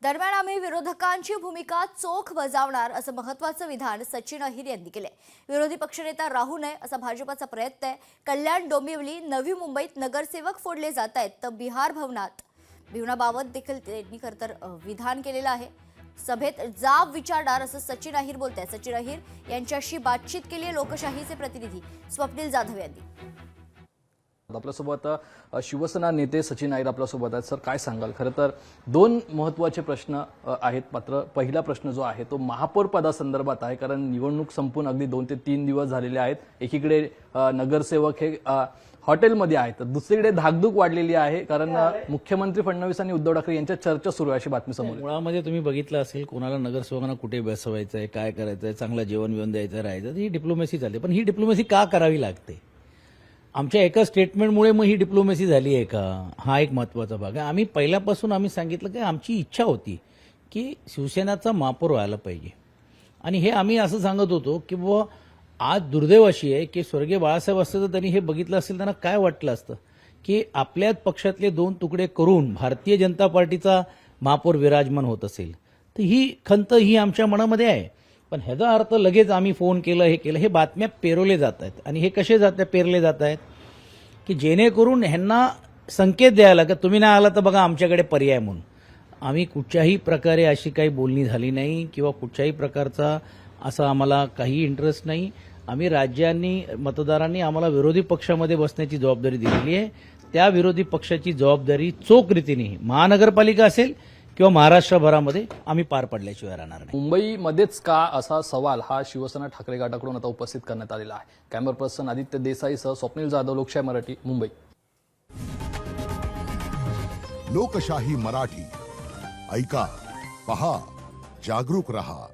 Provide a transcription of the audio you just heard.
दरम्यान आम्ही विरोधकांची भूमिका चोख बजावणार असं महत्त्वाचं विधान सचिन अहिर यांनी केले। विरोधी पक्षनेता राहू नये असा भाजपचा प्रयत्न आहे। कल्याण डोंबिवली नवी मुंबईत नगरसेवक फोडले जात आहेत तर बिहार भवनाबाबत देखील त्यांनी खरतर विधान केलेलं आहे। सभेत जाब विचारणार असं सचिन अहिर बोलतायत। सचिन अहिर यांच्याशी बातचीत केली आहे लोकशाहीचे प्रतिनिधी स्वप्नील जाधव यांनी। आपल्यासोबत शिवसेना नेते सचिन अहिर आपल्यासोबत आहेत। सर, काय सांगाल? खरं तर दोन महत्त्वाचे प्रश्न आहेत। मात्र पहिला प्रश्न जो आहे तो महापौर पदासंदर्भात आहे, कारण निवडणूक संपून अगदी 2 ते 3 दिवस झालेले आहेत। एकीकडे नगरसेवक हे हॉटेलमध्ये आहेत, तर दुसरीकडे धाकधूक वाढलेली आहे, कारण मुख्यमंत्री फडणवीस आणि उद्धव ठाकरे यांच्यात चर्चा सुरू आहे अशी बातमी समोर। मुळामध्ये तुम्ही बघितलं असेल, कोणाला नगरसेवकांना कुठे बसवायचं आहे, काय करायचं आहे, चांगलं जेवण बिवण द्यायचं राहायचं, ही डिप्लोमॅसी चालते। पण ही डिप्लोमॅसी का करावी लागते? आमच्या एका स्टेटमेंटमुळे मग ही डिप्लोमॅसी झाली आहे का? हा एक महत्त्वाचा भाग आहे। आम्ही पहिल्यापासून सांगितलं की आमची इच्छा होती की शिवसेनाचा महापौर व्हायला पाहिजे, आणि हे आम्ही असं सांगत होतो की बुवा आज दुर्दैव अशी आहे की स्वर्गीय बाळासाहेब असते तर त्यांनी हे बघितलं असेल, त्यांना काय वाटलं असतं की आपल्याच पक्षातले 2 तुकडे करून भारतीय जनता पार्टीचा महापौर विराजमान होत असेल, तर ही खंत ही आमच्या मनामध्ये आहे। पण ह्याचा अर्थ लगेच आम्ही फोन केलं, हे केलं, हे बातम्या पेरवले जात आहेत। आणि हे कसे पेरले जात आहेत की जेणेकरून ह्यांना संकेत द्यायला की तुम्ही नाही आला तर बघा आमच्याकडे पर्याय म्हणून। आम्ही कुठच्याही प्रकारे अशी काही बोलणी झाली नाही किंवा कुठच्याही प्रकारचा असा आम्हाला काही इंटरेस्ट नाही। आम्ही राज्यांनी मतदारांनी आम्हाला विरोधी पक्षामध्ये बसण्याची जबाबदारी दिलेली आहे। त्या विरोधी पक्षाची जबाबदारी चोख रीतीने महानगरपालिका असेल किंवा महाराष्ट्रभरामध्ये आम्ही पार पडल्याशिवाय राहणार नाही। मुंबईमध्येच का असा सवाल हा शिवसेना ठाकरे गटाकडून आता उपस्थित करण्यात आलेला आहे। कॅमेरा पर्सन आदित्य देसाईसह स्वप्नील जाधव, लोकशाही मराठी, मुंबई। लोकशाही मराठी ऐका, पहा, जागरूक रहा।